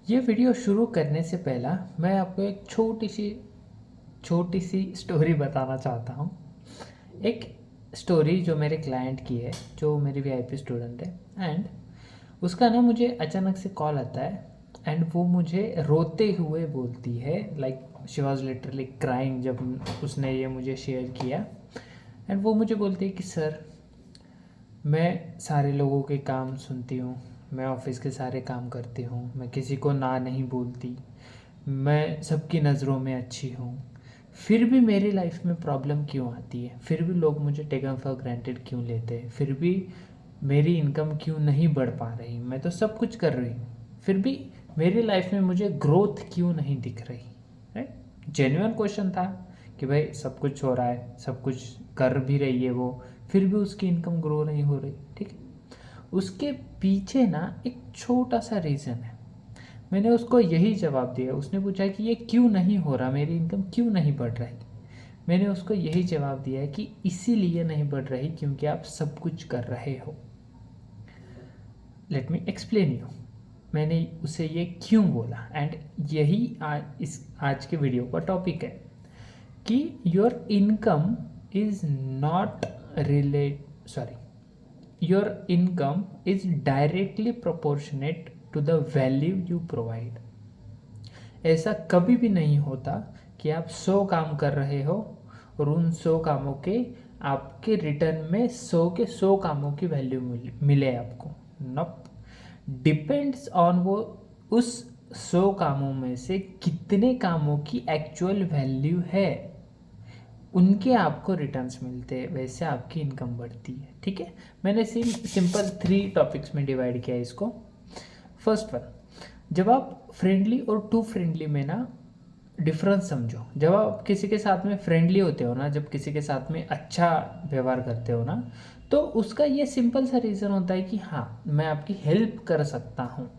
ये वीडियो शुरू करने से पहला मैं आपको एक छोटी सी स्टोरी बताना चाहता हूँ। एक स्टोरी जो मेरे क्लाइंट की है, जो मेरी वीआईपी स्टूडेंट है, एंड उसका ना मुझे अचानक से कॉल आता है एंड वो मुझे रोते हुए बोलती है, like she was literally crying जब उसने ये मुझे शेयर किया। एंड वो मुझे बोलती है कि सर, मैं सारे लोगों के काम सुनती हूँ, मैं ऑफिस के सारे काम करती हूँ, मैं किसी को ना नहीं बोलती, मैं सबकी नज़रों में अच्छी हूँ, फिर भी मेरी लाइफ में प्रॉब्लम क्यों आती है, फिर भी लोग मुझे टेकन फॉर ग्रांटेड क्यों लेते हैं, फिर भी मेरी इनकम क्यों नहीं बढ़ पा रही, मैं तो सब कुछ कर रही हूँ, फिर भी मेरी लाइफ में मुझे ग्रोथ क्यों नहीं दिख रही। राइट, जेन्युइन क्वेश्चन था कि भाई सब कुछ हो रहा है, सब कुछ कर भी रही है वो, फिर भी उसकी इनकम ग्रो नहीं हो रही। ठीक है, उसके पीछे ना एक छोटा सा रीज़न है। मैंने उसको यही जवाब दिया। उसने पूछा कि ये क्यों नहीं हो रहा, मेरी इनकम क्यों नहीं बढ़ रही। मैंने उसको यही जवाब दिया है कि इसीलिए नहीं बढ़ रही क्योंकि आप सब कुछ कर रहे हो। लेट मी एक्सप्लेन यू, मैंने उसे ये क्यों बोला, एंड यही आज के वीडियो का टॉपिक है कि your income is not relate sorry your income is directly proportionate to the value you provide। ऐसा कभी भी नहीं होता कि आप 100 काम कर रहे हो और उन 100 कामों के आपके रिटर्न में 100 के 100 कामों की वैल्यू मिले आपको। नॉट, डिपेंड्स ऑन वो उस 100 कामों में से कितने कामों की एक्चुअल वैल्यू है, उनके आपको रिटर्न्स मिलते हैं, वैसे आपकी इनकम बढ़ती है। ठीक है, मैंने सिंपल 3 टॉपिक्स में डिवाइड किया है इसको। फर्स्ट वन, जब आप फ्रेंडली और टू फ्रेंडली में ना डिफरेंस समझो। जब आप किसी के साथ में फ्रेंडली होते हो ना, जब किसी के साथ में अच्छा व्यवहार करते हो ना, तो उसका ये सिंपल सा रीज़न होता है कि हाँ, मैं आपकी हेल्प कर सकता हूँ।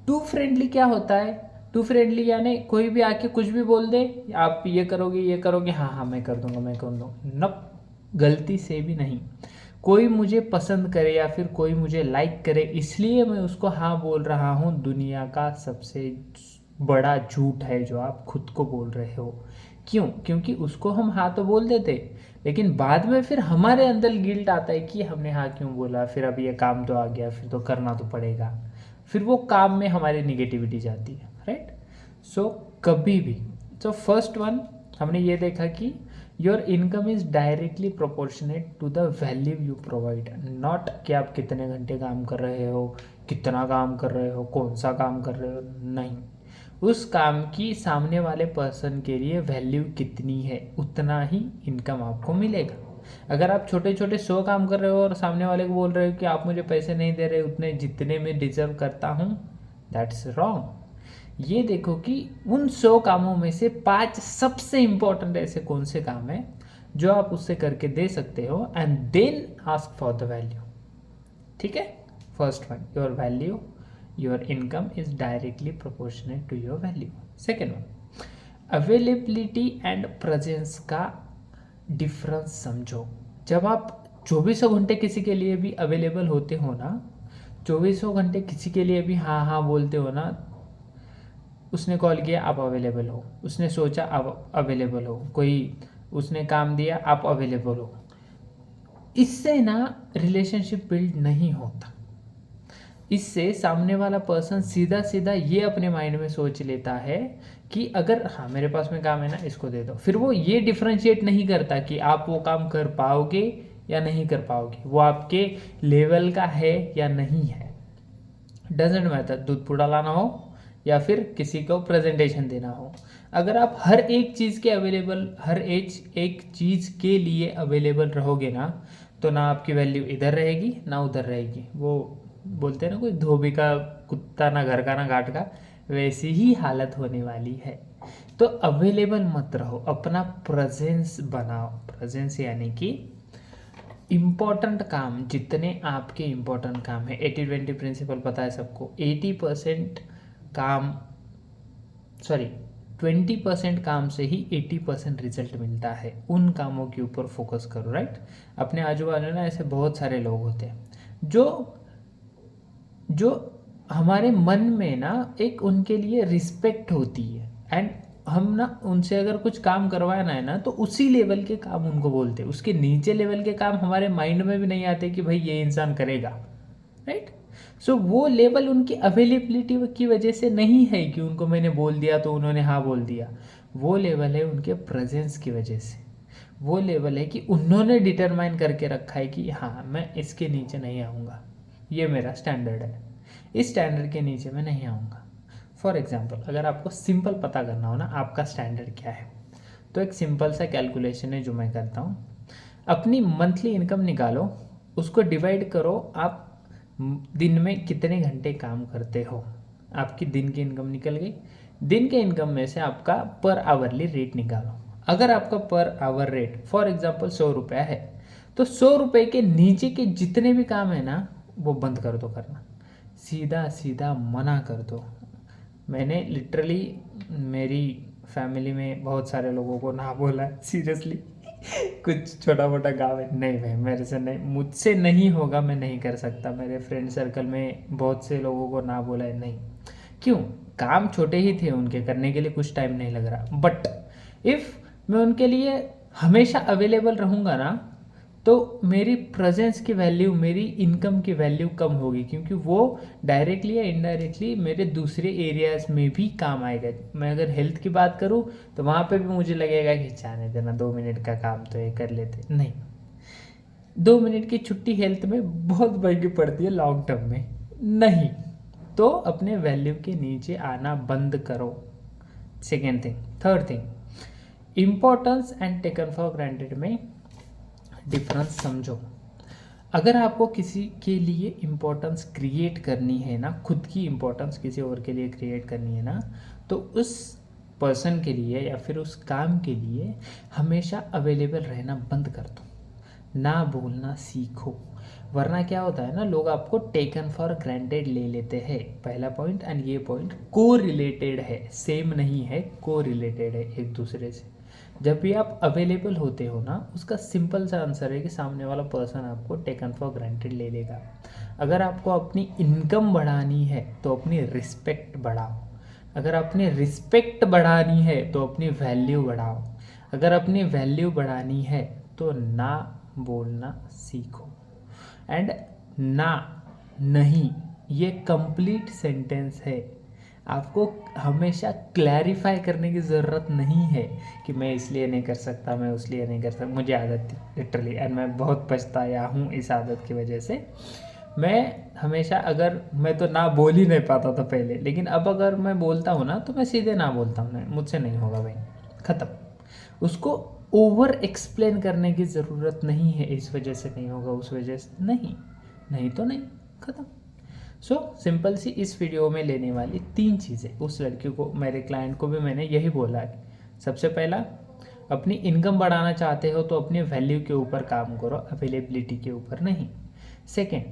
टू फ्रेंडली क्या होता है? टू फ्रेंडली यानी कोई भी आके कुछ भी बोल दे, आप ये करोगे, हाँ हाँ मैं कर दूंगा, मैं कर दूंगा। नप, गलती से भी नहीं। कोई मुझे पसंद करे या फिर कोई मुझे लाइक करे इसलिए मैं उसको हाँ बोल रहा हूँ, दुनिया का सबसे बड़ा झूठ है जो आप खुद को बोल रहे हो। क्यों? क्योंकि उसको हम हाँ तो बोल देते, लेकिन बाद में फिर हमारे अंदर गिल्ट आता है कि हमने हाँ क्यों बोला, फिर अब ये काम तो आ गया, फिर तो करना तो पड़ेगा, फिर वो काम में हमारी निगेटिविटी जाती है। राइट, सो कभी भी, तो फर्स्ट वन हमने ये देखा कि your income is directly proportionate to the value you provide. Not कि आप कितने घंटे काम कर रहे हो, कितना काम कर रहे हो, कौन सा काम कर रहे हो, नहीं, उस काम की सामने वाले पर्सन के लिए वैल्यू कितनी है, उतना ही इनकम आपको मिलेगा। अगर आप छोटे छोटे 100 काम कर रहे हो और सामने वाले को बोल रहे हो कि आप मुझे पैसे नहीं दे रहे उतने जितने मैं डिजर्व करता हूँ, दैट्स रॉन्ग। ये देखो कि उन 100 कामों में से 5 सबसे इंपॉर्टेंट ऐसे कौन से काम है जो आप उससे करके दे सकते हो, and then ask for the value. ठीक है, first one, your value, your income is directly proportionate to your value. Second one, availability and presence का डिफरेंस समझो। जब आप 24 घंटे किसी के लिए भी अवेलेबल होते हो ना, 24 घंटे किसी के लिए भी हाँ हाँ बोलते हो ना, उसने कॉल किया आप अवेलेबल हो, उसने सोचा आप अवेलेबल हो, कोई उसने काम दिया आप अवेलेबल हो, इससे ना रिलेशनशिप बिल्ड नहीं होता। इससे सामने वाला पर्सन सीधा सीधा ये अपने माइंड में सोच लेता है कि अगर हाँ मेरे पास में काम है ना, इसको दे दो। फिर वो ये डिफ्रेंशिएट नहीं करता कि आप वो काम कर पाओगे या नहीं कर पाओगे, वो आपके लेवल का है या नहीं है। डजेंट मैटर, दूध पूड़ा लाना हो या फिर किसी को प्रेजेंटेशन देना हो, अगर आप हर एक चीज़ के अवेलेबल, हर एक चीज़ के लिए अवेलेबल रहोगे ना, तो ना आपकी वैल्यू इधर रहेगी ना उधर रहेगी। वो बोलते हैं ना, कोई धोबी का कुत्ता ना घर का ना घाट का, वैसी ही हालत होने वाली है। तो अवेलेबल मत रहो, अपना प्रेजेंस बनाओ। प्रेजेंस यानी कि इम्पॉर्टेंट काम, जितने आपके इम्पॉर्टेंट काम है, 80-20 प्रिंसिपल पता है सबको। 80% काम, सॉरी 20% काम से ही 80% रिजल्ट मिलता है। उन कामों के ऊपर फोकस करो। राइट, अपने आजू बाजू ना ऐसे बहुत सारे लोग होते हैं जो जो हमारे मन में ना एक उनके लिए रिस्पेक्ट होती है, एंड हम ना उनसे अगर कुछ काम करवाना है ना तो उसी लेवल के काम उनको बोलते हैं, उसके नीचे लेवल के काम हमारे माइंड में भी नहीं आते कि भाई ये इंसान करेगा, राइट। सो वो लेवल उनकी अवेलेबिलिटी की वजह से नहीं है कि उनको मैंने बोल दिया तो उन्होंने हाँ बोल दिया, वो लेवल है उनके प्रेजेंस की वजह से, वो लेवल है कि उन्होंने डिटरमाइन करके रखा है कि हाँ मैं इसके नीचे नहीं आऊँगा, ये मेरा स्टैंडर्ड है, इस स्टैंडर्ड के नीचे मैं नहीं आऊँगा। फॉर एग्जाम्पल अगर आपको सिंपल पता करना हो ना आपका स्टैंडर्ड क्या है, तो एक सिंपल सा कैलकुलेशन है जो मैं करता हूँ। अपनी मंथली इनकम निकालो, उसको डिवाइड करो आप दिन में कितने घंटे काम करते हो, आपकी दिन की इनकम निकल गई। दिन के इनकम में से आपका पर आवरली रेट निकालो। अगर आपका per hour rate for example 100 रुपया है, तो 100 रुपये के नीचे के जितने भी काम है ना वो बंद कर दो करना, सीधा सीधा मना कर दो। मैंने लिटरली मेरी फैमिली में बहुत सारे लोगों को ना बोला है, सीरियसली। कुछ छोटा मोटा गाँव है, नहीं भाई मेरे से नहीं, मुझसे नहीं होगा, मैं नहीं कर सकता। मेरे फ्रेंड सर्कल में बहुत से लोगों को ना बोला है, नहीं। क्यों? काम छोटे ही थे उनके, करने के लिए कुछ टाइम नहीं लग रहा। बट इफ़ मैं उनके लिए हमेशा अवेलेबल रहूँगा ना, तो मेरी प्रेजेंस की वैल्यू, मेरी इनकम की वैल्यू कम होगी, क्योंकि वो डायरेक्टली या इनडायरेक्टली मेरे दूसरे एरियाज में भी काम आएगा। मैं अगर हेल्थ की बात करूँ तो वहाँ पे भी मुझे लगेगा कि जाने देना, 2 मिनट का काम तो ये कर लेते, नहीं। 2 मिनट की छुट्टी हेल्थ में बहुत महंगी पड़ती है लॉन्ग टर्म में, नहीं। तो अपने वैल्यू के नीचे आना बंद करो। Second thing. Third thing, importance and taken for granted में डिफरेंस समझो। अगर आपको किसी के लिए इम्पोर्टेंस क्रिएट करनी है ना, खुद की इम्पोर्टेंस किसी और के लिए क्रिएट करनी है ना, तो उस पर्सन के लिए या फिर उस काम के लिए हमेशा अवेलेबल रहना बंद कर दो, ना बोलना सीखो। वरना क्या होता है ना, लोग आपको टेकन फॉर ग्रांटेड ले लेते हैं, पहला पॉइंट। एंड ये पॉइंट को रिलेटेड है, सेम नहीं है, को रिलेटेड है एक दूसरे से। जब भी आप अवेलेबल होते हो ना, उसका सिंपल सा आंसर है कि सामने वाला पर्सन आपको टेकन फॉर ग्रांटेड ले लेगा। अगर आपको अपनी इनकम बढ़ानी है तो अपनी रिस्पेक्ट बढ़ाओ, अगर अपनी रिस्पेक्ट बढ़ानी है तो अपनी वैल्यू बढ़ाओ, अगर अपनी वैल्यू बढ़ानी है तो ना बोलना सीखो। एंड ना, नहीं, ये कंप्लीट सेंटेंस है। आपको हमेशा क्लैरिफाई करने की ज़रूरत नहीं है कि मैं इसलिए नहीं कर सकता, मैं उसलिए नहीं कर सकता। मुझे आदत थी लिटरली, एंड मैं बहुत पछताया हूँ इस आदत की वजह से। मैं हमेशा, अगर मैं तो ना बोल ही नहीं पाता था पहले, लेकिन अब अगर मैं बोलता हूँ ना तो मैं सीधे ना बोलता हूँ, मुझसे नहीं होगा भाई, ख़त्म। उसको ओवर एक्सप्लेन करने की ज़रूरत नहीं है, इस वजह से नहीं होगा, उस वजह से नहीं, नहीं तो नहीं, ख़त्म। सो सिंपल सी इस वीडियो में लेने वाली 3 चीज़ें, उस लड़की को, मेरे क्लाइंट को भी मैंने यही बोला है। सबसे पहला, अपनी इनकम बढ़ाना चाहते हो तो अपनी वैल्यू के ऊपर काम करो, अवेलेबिलिटी के ऊपर नहीं। सेकेंड,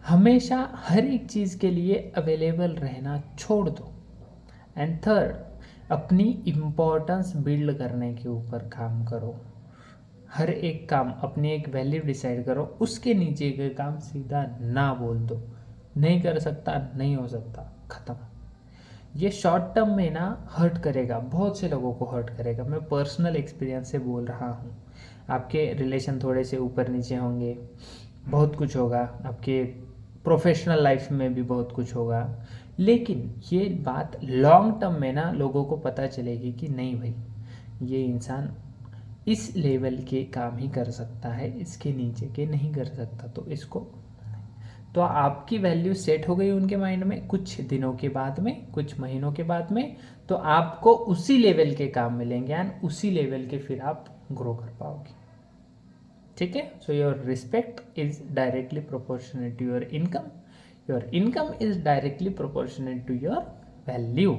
हमेशा हर एक चीज़ के लिए अवेलेबल रहना छोड़ दो। एंड थर्ड, अपनी इम्पोर्टेंस बिल्ड करने के ऊपर काम करो। हर एक काम, अपनी एक वैल्यू डिसाइड करो, उसके नीचे के काम सीधा ना बोल दो। नहीं कर सकता, नहीं हो सकता, ख़त्म। ये शॉर्ट टर्म में ना हर्ट करेगा, बहुत से लोगों को हर्ट करेगा। मैं पर्सनल एक्सपीरियंस से बोल रहा हूँ। आपके रिलेशन थोड़े से ऊपर नीचे होंगे, बहुत कुछ होगा, आपके प्रोफेशनल लाइफ में भी बहुत कुछ होगा, लेकिन ये बात लॉन्ग टर्म में ना लोगों को पता चलेगी कि नहीं भाई, ये इंसान इस लेवल के काम ही कर सकता है, इसके नीचे के नहीं कर सकता, तो इसको, तो आपकी वैल्यू सेट हो गई उनके माइंड में। कुछ दिनों के बाद में, कुछ महीनों के बाद में, तो आपको उसी लेवल के काम मिलेंगे एंड उसी लेवल के फिर आप ग्रो कर पाओगे। ठीक है। So your respect is directly proportionate to your income, your income is directly proportionate to your value.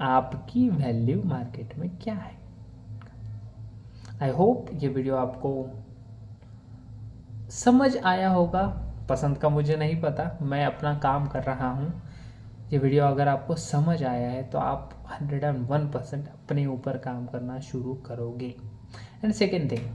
आपकी वैल्यू मार्केट में क्या है। आई होप ये वीडियो आपको समझ आया होगा। पसंद का मुझे नहीं पता, मैं अपना काम कर रहा हूँ। ये वीडियो अगर आपको समझ आया है तो आप 101% अपने ऊपर काम करना शुरू करोगे। एंड सेकेंड थिंग,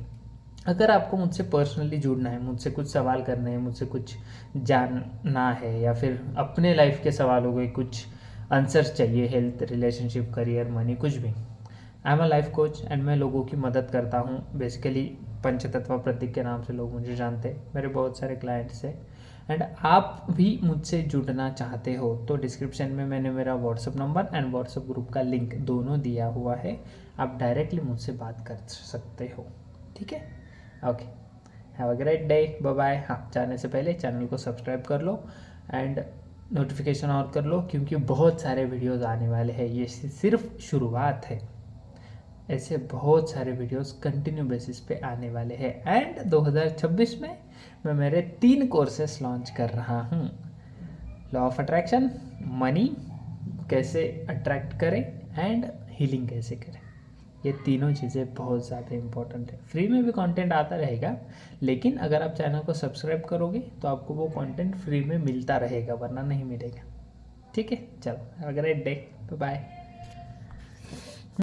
अगर आपको मुझसे पर्सनली जुड़ना है, मुझसे कुछ सवाल करने हैं, मुझसे कुछ जानना है, या फिर अपने लाइफ के सवालों के कुछ आंसर्स चाहिए, हेल्थ, रिलेशनशिप, करियर, मनी, कुछ भी, I am a life coach and मैं लोगों की मदद करता हूँ। बेसिकली पंचतत्व प्रतीक के नाम से लोग मुझे जानते हैं, मेरे बहुत सारे क्लाइंट्स हैं। एंड आप भी मुझसे जुड़ना चाहते हो तो डिस्क्रिप्शन में मैंने मेरा WhatsApp number and WhatsApp group का लिंक दोनों दिया हुआ है, आप डायरेक्टली मुझसे बात कर सकते हो। ठीक है, okay, have a great day, bye bye. हाँ, जाने से पहले चैनल को सब्सक्राइब कर लो एंड नोटिफिकेशन ऑन कर लो, क्योंकि बहुत सारे वीडियोस आने वाले हैं, ये सिर्फ शुरुआत है, ऐसे बहुत सारे वीडियोस कंटिन्यू बेसिस पे आने वाले हैं। एंड 2026 में मैं मेरे 3 कोर्सेस लॉन्च कर रहा हूँ। लॉ ऑफ अट्रैक्शन, मनी कैसे अट्रैक्ट करें एंड हीलिंग कैसे करें, ये तीनों चीज़ें बहुत ज़्यादा इंपॉर्टेंट है। फ्री में भी कंटेंट आता रहेगा, लेकिन अगर आप चैनल को सब्सक्राइब करोगे तो आपको वो कंटेंट फ्री में मिलता रहेगा, वरना नहीं मिलेगा। ठीक है, चलो, have a great day, bye bye.